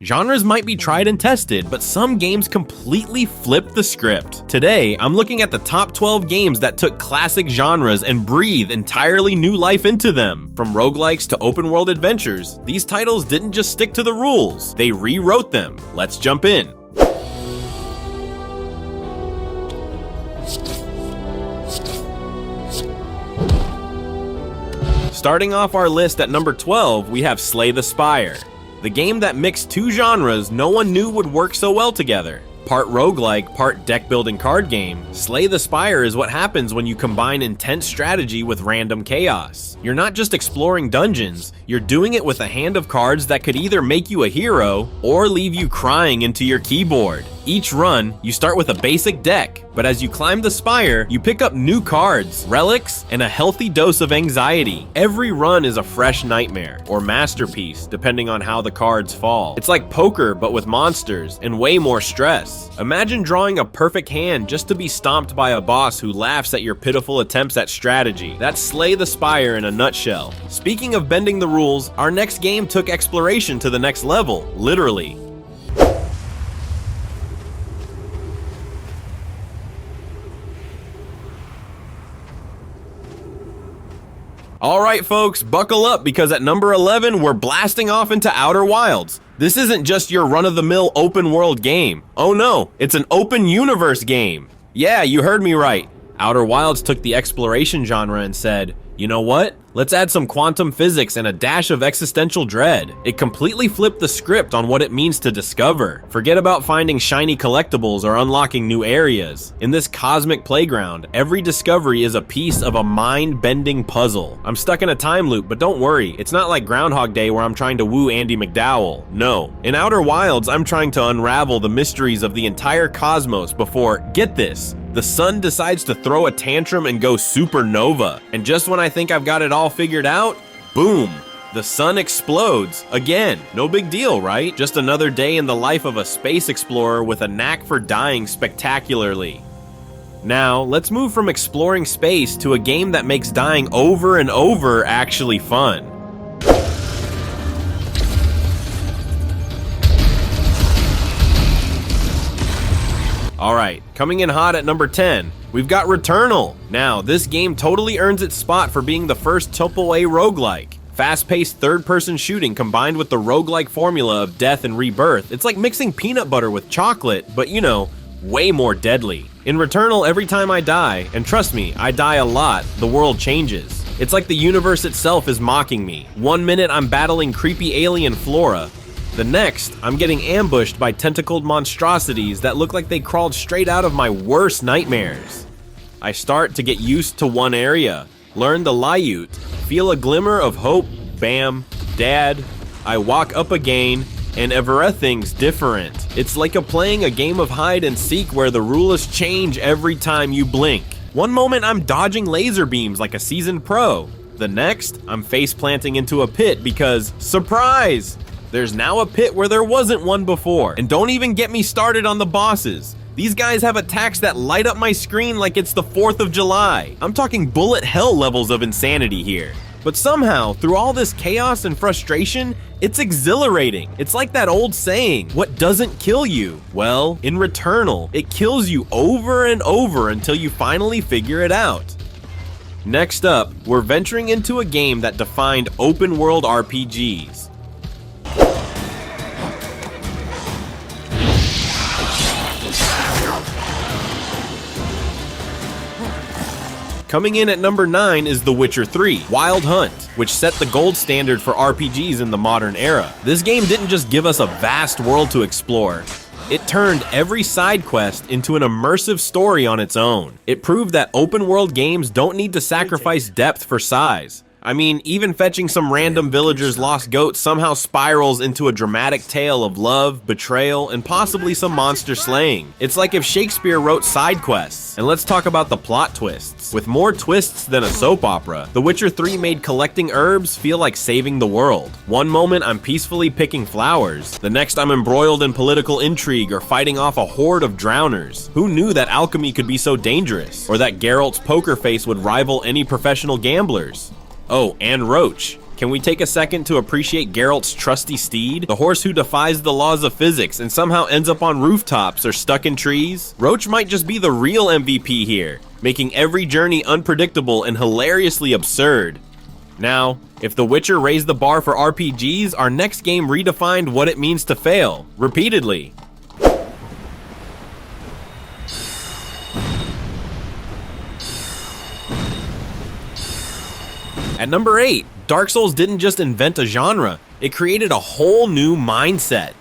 Genres might be tried and tested, but some games completely flip the script. Today, I'm looking at the top 12 games that took classic genres and breathed entirely new life into them. From roguelikes to open world adventures, these titles didn't just stick to the rules, they rewrote them. Let's jump in. Starting off our list at number 12, we have Slay the Spire. The game that mixed two genres no one knew would work so well together. Part roguelike, part deck building card game, Slay the Spire is what happens when you combine intense strategy with random chaos. You're not just exploring dungeons, you're doing it with a hand of cards that could either make you a hero or leave you crying into your keyboard. Each run, you start with a basic deck, but as you climb the spire, you pick up new cards, relics, and a healthy dose of anxiety. Every run is a fresh nightmare, or masterpiece, depending on how the cards fall. It's like poker, but with monsters, and way more stress. Imagine drawing a perfect hand just to be stomped by a boss who laughs at your pitiful attempts at strategy. That's Slay the Spire in a nutshell. Speaking of bending the rules, our next game took exploration to the next level, literally. Alright folks, buckle up because at number 11, we're blasting off into Outer Wilds. This isn't just your run-of-the-mill open world game. Oh no, it's an open universe game. Yeah, you heard me right. Outer Wilds took the exploration genre and said, you know what? Let's add some quantum physics and a dash of existential dread. It completely flipped the script on what it means to discover. Forget about finding shiny collectibles or unlocking new areas. In this cosmic playground, every discovery is a piece of a mind-bending puzzle. I'm stuck in a time loop, but don't worry, it's not like Groundhog Day where I'm trying to woo Andy McDowell. No. In Outer Wilds, I'm trying to unravel the mysteries of the entire cosmos before, get this, the sun decides to throw a tantrum and go supernova. And just when I think I've got it all figured out, boom, the sun explodes again. No big deal, right? Just another day in the life of a space explorer with a knack for dying spectacularly. Now, let's move from exploring space to a game that makes dying over and over actually fun. Alright, coming in hot at number 10, we've got Returnal. Now, this game totally earns its spot for being the first AAA roguelike. Fast-paced third-person shooting combined with the roguelike formula of death and rebirth. It's like mixing peanut butter with chocolate, but you know, way more deadly. In Returnal, every time I die, and trust me, I die a lot, the world changes. It's like the universe itself is mocking me. One minute I'm battling creepy alien flora. The next, I'm getting ambushed by tentacled monstrosities that look like they crawled straight out of my worst nightmares. I start to get used to one area, learn the Lyute, feel a glimmer of hope, bam, dad. I walk up again, and everything's different. It's like playing a game of hide and seek where the rules change every time you blink. One moment I'm dodging laser beams like a seasoned pro. The next, I'm face planting into a pit because, surprise! There's now a pit where there wasn't one before. And don't even get me started on the bosses. These guys have attacks that light up my screen like it's the 4th of July. I'm talking bullet hell levels of insanity here. But somehow, through all this chaos and frustration, it's exhilarating. It's like that old saying, what doesn't kill you? Well, in Returnal, it kills you over and over until you finally figure it out. Next up, we're venturing into a game that defined open world RPGs. Coming in at number 9 is The Witcher 3, Wild Hunt, which set the gold standard for RPGs in the modern era. This game didn't just give us a vast world to explore, it turned every side quest into an immersive story on its own. It proved that open world games don't need to sacrifice depth for size. I mean, even fetching some random villager's lost goat somehow spirals into a dramatic tale of love, betrayal, and possibly some monster slaying. It's like if Shakespeare wrote side quests. And let's talk about the plot twists. With more twists than a soap opera, The Witcher 3 made collecting herbs feel like saving the world. One moment I'm peacefully picking flowers, the next I'm embroiled in political intrigue or fighting off a horde of drowners. Who knew that alchemy could be so dangerous? Or that Geralt's poker face would rival any professional gamblers? Oh, and Roach. Can we take a second to appreciate Geralt's trusty steed? The horse who defies the laws of physics and somehow ends up on rooftops or stuck in trees? Roach might just be the real MVP here, making every journey unpredictable and hilariously absurd. Now, if The Witcher raised the bar for RPGs, our next game redefined what it means to fail, repeatedly. At number 8, Dark Souls didn't just invent a genre, it created a whole new mindset.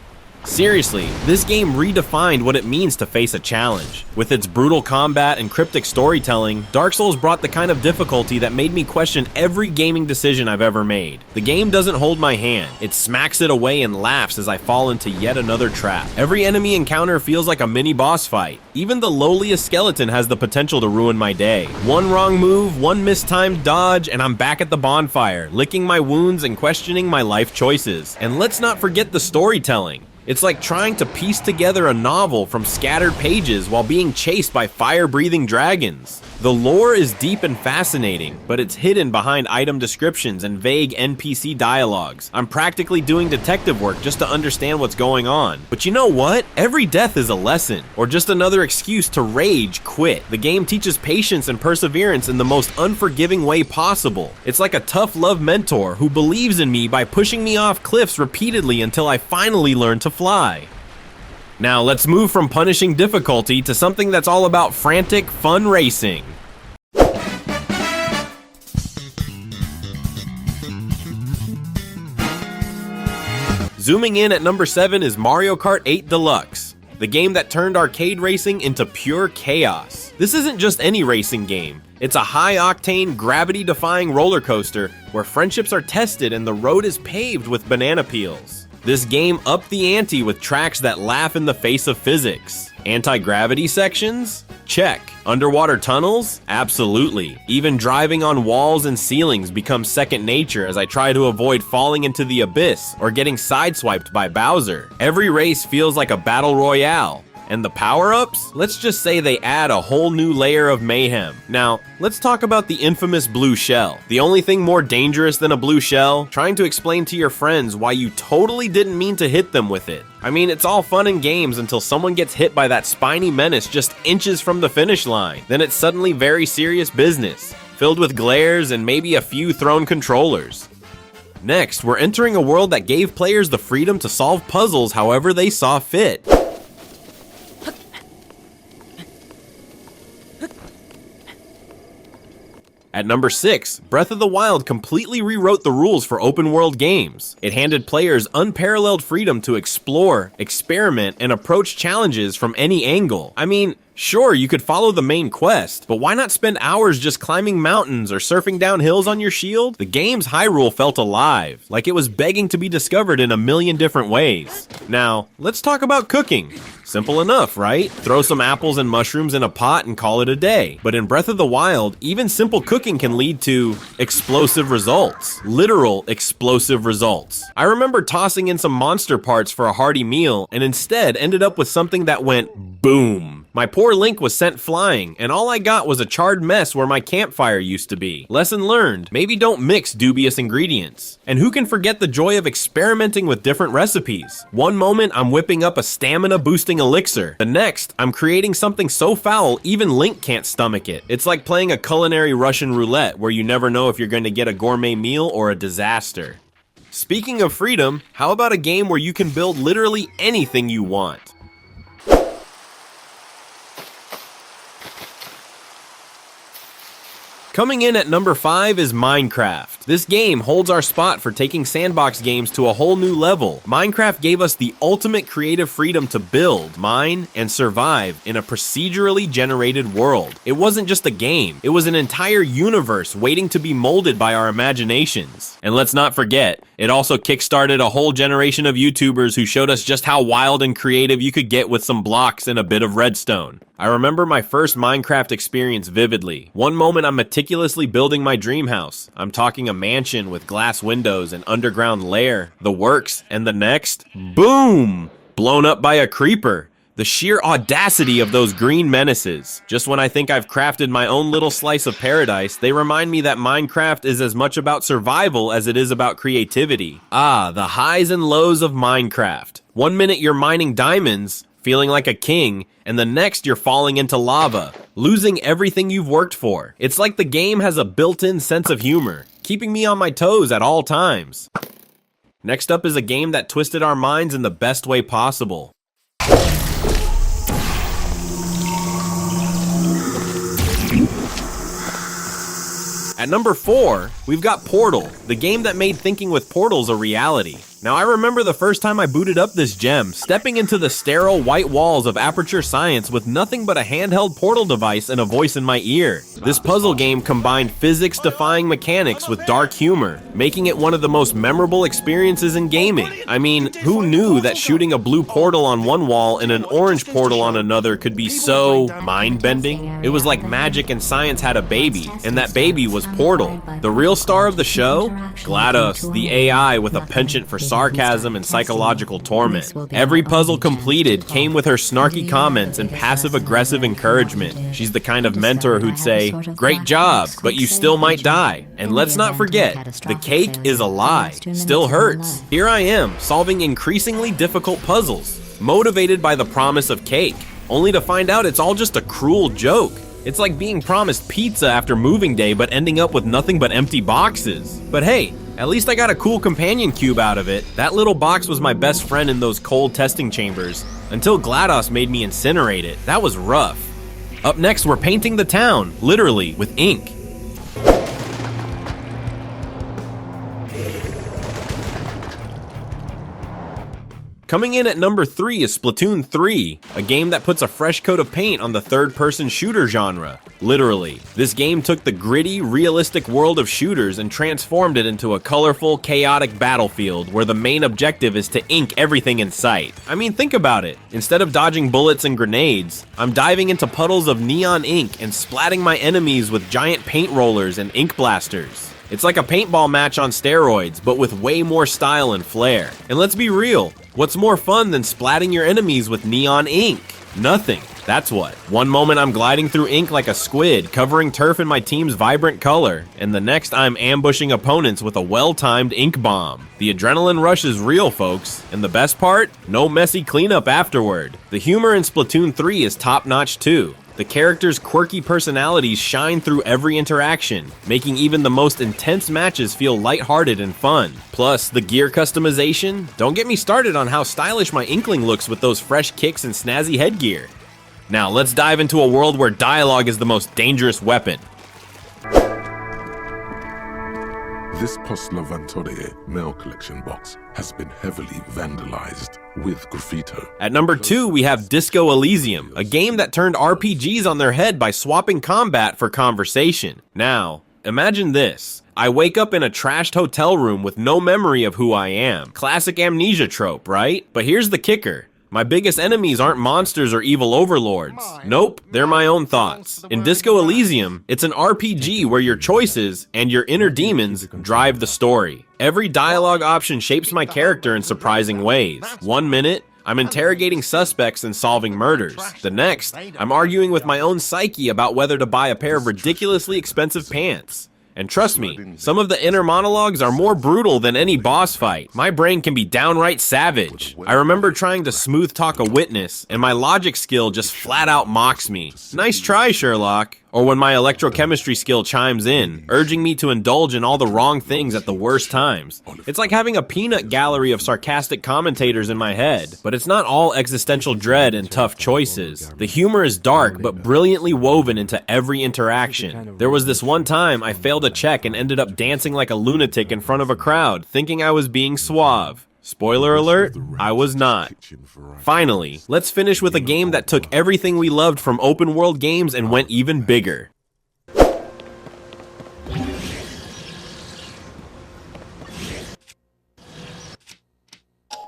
Seriously, this game redefined what it means to face a challenge. With its brutal combat and cryptic storytelling, Dark Souls brought the kind of difficulty that made me question every gaming decision I've ever made. The game doesn't hold my hand, it smacks it away and laughs as I fall into yet another trap. Every enemy encounter feels like a mini boss fight. Even the lowliest skeleton has the potential to ruin my day. One wrong move, one mistimed dodge, and I'm back at the bonfire, licking my wounds and questioning my life choices. And let's not forget the storytelling. It's like trying to piece together a novel from scattered pages while being chased by fire-breathing dragons. The lore is deep and fascinating, but it's hidden behind item descriptions and vague NPC dialogues. I'm practically doing detective work just to understand what's going on. But you know what? Every death is a lesson, or just another excuse to rage quit. The game teaches patience and perseverance in the most unforgiving way possible. It's like a tough love mentor who believes in me by pushing me off cliffs repeatedly until I finally learn to fly. Now let's move from punishing difficulty to something that's all about frantic, fun racing. Zooming in at number 7 is Mario Kart 8 Deluxe, the game that turned arcade racing into pure chaos. This isn't just any racing game. It's a high-octane, gravity-defying roller coaster where friendships are tested and the road is paved with banana peels. This game upped the ante with tracks that laugh in the face of physics. Anti-gravity sections? Check. Underwater tunnels? Absolutely. Even driving on walls and ceilings becomes second nature as I try to avoid falling into the abyss or getting sideswiped by Bowser. Every race feels like a battle royale. And the power-ups? Let's just say they add a whole new layer of mayhem. Now, let's talk about the infamous blue shell. The only thing more dangerous than a blue shell? Trying to explain to your friends why you totally didn't mean to hit them with it. I mean, it's all fun and games until someone gets hit by that spiny menace just inches from the finish line. Then it's suddenly very serious business, filled with glares and maybe a few thrown controllers. Next, we're entering a world that gave players the freedom to solve puzzles however they saw fit. At number 6, Breath of the Wild completely rewrote the rules for open-world games. It handed players unparalleled freedom to explore, experiment, and approach challenges from any angle. I mean, sure, you could follow the main quest, but why not spend hours just climbing mountains or surfing down hills on your shield? The game's Hyrule felt alive, like it was begging to be discovered in a million different ways. Now, let's talk about cooking. Simple enough, right? Throw some apples and mushrooms in a pot and call it a day. But in Breath of the Wild, even simple cooking can lead to explosive results. Literal explosive results. I remember tossing in some monster parts for a hearty meal and instead ended up with something that went boom. My poor Link was sent flying, and all I got was a charred mess where my campfire used to be. Lesson learned, maybe don't mix dubious ingredients. And who can forget the joy of experimenting with different recipes? One moment, I'm whipping up a stamina-boosting elixir. The next, I'm creating something so foul, even Link can't stomach it. It's like playing a culinary Russian roulette, where you never know if you're going to get a gourmet meal or a disaster. Speaking of freedom, how about a game where you can build literally anything you want? Coming in at number 5 is Minecraft. This game holds our spot for taking Sandbox games to a whole new level. Minecraft gave us the ultimate creative freedom to build, mine, and survive in a procedurally generated world. It wasn't just a game, it was an entire universe waiting to be molded by our imaginations. And let's not forget, it also kickstarted a whole generation of YouTubers who showed us just how wild and creative you could get with some blocks and a bit of redstone. I remember my first Minecraft experience vividly. One moment I'm meticulously building my dream house. I'm talking a mansion with glass windows and underground lair, the works, and the next, boom! Blown up by a creeper. The sheer audacity of those green menaces. Just when I think I've crafted my own little slice of paradise, they remind me that Minecraft is as much about survival as it is about creativity. Ah, the highs and lows of Minecraft. One minute you're mining diamonds, feeling like a king, and the next you're falling into lava, losing everything you've worked for. It's like the game has a built-in sense of humor, keeping me on my toes at all times. Next up is a game that twisted our minds in the best way possible. At number 4, we've got Portal, the game that made thinking with portals a reality. Now I remember the first time I booted up this gem, stepping into the sterile white walls of Aperture Science with nothing but a handheld portal device and a voice in my ear. This puzzle game combined physics-defying mechanics with dark humor, making it one of the most memorable experiences in gaming. I mean, who knew that shooting a blue portal on one wall and an orange portal on another could be so mind-bending? It was like magic and science had a baby, and that baby was Portal. The real star of the show? GLaDOS, the AI with a penchant for sarcasm and psychological torment. Every puzzle completed came with her snarky comments and passive-aggressive encouragement. She's the kind of mentor who'd say, "Great job, but you still might die. And let's not forget, the cake is a lie. Still hurts." Here I am, solving increasingly difficult puzzles, motivated by the promise of cake, only to find out it's all just a cruel joke. It's like being promised pizza after moving day but ending up with nothing but empty boxes. But hey, at least I got a cool companion cube out of it. That little box was my best friend in those cold testing chambers, until GLaDOS made me incinerate it. That was rough. Up next, we're painting the town, literally, with ink. Coming in at number 3 is Splatoon 3, a game that puts a fresh coat of paint on the third-person shooter genre. Literally. This game took the gritty, realistic world of shooters and transformed it into a colorful, chaotic battlefield where the main objective is to ink everything in sight. I mean, think about it. Instead of dodging bullets and grenades, I'm diving into puddles of neon ink and splatting my enemies with giant paint rollers and ink blasters. It's like a paintball match on steroids, but with way more style and flair. And let's be real, what's more fun than splatting your enemies with neon ink? Nothing. That's what. One moment I'm gliding through ink like a squid, covering turf in my team's vibrant color, and the next I'm ambushing opponents with a well-timed ink bomb. The adrenaline rush is real, folks, and the best part? No messy cleanup afterward. The humor in Splatoon 3 is top-notch too. The characters' quirky personalities shine through every interaction, making even the most intense matches feel lighthearted and fun. Plus, the gear customization? Don't get me started on how stylish my Inkling looks with those fresh kicks and snazzy headgear. Now, let's dive into a world where dialogue is the most dangerous weapon. This Postlavantore mail collection box has been heavily vandalized with graffito. At number 2, we have Disco Elysium, a game that turned RPGs on their head by swapping combat for conversation. Now, imagine this. I wake up in a trashed hotel room with no memory of who I am. Classic amnesia trope, right? But here's the kicker. My biggest enemies aren't monsters or evil overlords. Nope, they're my own thoughts. In Disco Elysium, it's an RPG where your choices and your inner demons drive the story. Every dialogue option shapes my character in surprising ways. One minute, I'm interrogating suspects and solving murders. The next, I'm arguing with my own psyche about whether to buy a pair of ridiculously expensive pants. And trust me, some of the inner monologues are more brutal than any boss fight. My brain can be downright savage. I remember trying to smooth talk a witness, and my logic skill just flat out mocks me. Nice try, Sherlock. Or when my electrochemistry skill chimes in, urging me to indulge in all the wrong things at the worst times. It's like having a peanut gallery of sarcastic commentators in my head. But it's not all existential dread and tough choices. The humor is dark, but brilliantly woven into every interaction. There was this one time I failed a check and ended up dancing like a lunatic in front of a crowd, thinking I was being suave. Spoiler alert, I was not. Finally, let's finish with a game that took everything we loved from open world games and went even bigger.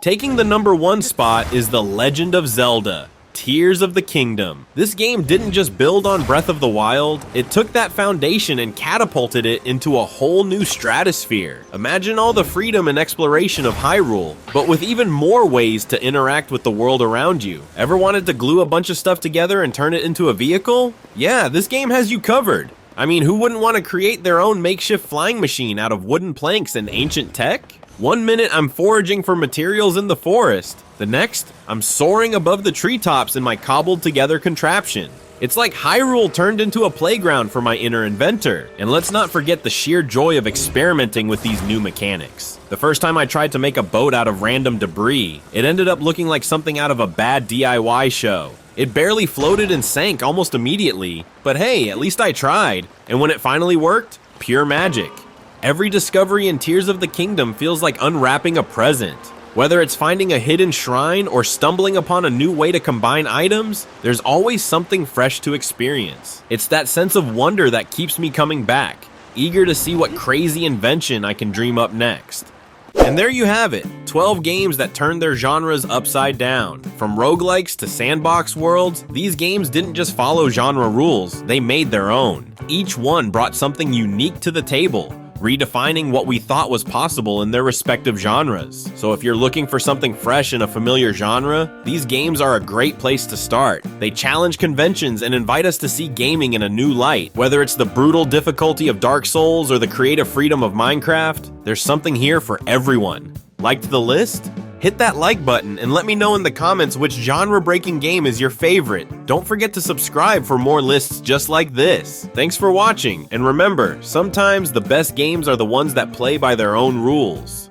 Taking the number 1 spot is The Legend of Zelda, Tears of the Kingdom. This game didn't just build on Breath of the Wild, it took that foundation and catapulted it into a whole new stratosphere. Imagine all the freedom and exploration of Hyrule, but with even more ways to interact with the world around you. Ever wanted to glue a bunch of stuff together and turn it into a vehicle? Yeah, this game has you covered. I mean, who wouldn't want to create their own makeshift flying machine out of wooden planks and ancient tech? One minute I'm foraging for materials in the forest. The next, I'm soaring above the treetops in my cobbled together contraption. It's like Hyrule turned into a playground for my inner inventor. And let's not forget the sheer joy of experimenting with these new mechanics. The first time I tried to make a boat out of random debris, it ended up looking like something out of a bad DIY show. It barely floated and sank almost immediately, but hey, at least I tried. And when it finally worked, pure magic. Every discovery in Tears of the Kingdom feels like unwrapping a present. Whether it's finding a hidden shrine or stumbling upon a new way to combine items, there's always something fresh to experience. It's that sense of wonder that keeps me coming back, eager to see what crazy invention I can dream up next. And there you have it, 12 games that turned their genres upside down. From roguelikes to sandbox worlds, these games didn't just follow genre rules, they made their own. Each one brought something unique to the table, redefining what we thought was possible in their respective genres. So if you're looking for something fresh in a familiar genre, these games are a great place to start. They challenge conventions and invite us to see gaming in a new light. Whether it's the brutal difficulty of Dark Souls or the creative freedom of Minecraft, there's something here for everyone. Liked the list? Hit that like button and let me know in the comments which genre-breaking game is your favorite. Don't forget to subscribe for more lists just like this. Thanks for watching, and remember, sometimes the best games are the ones that play by their own rules.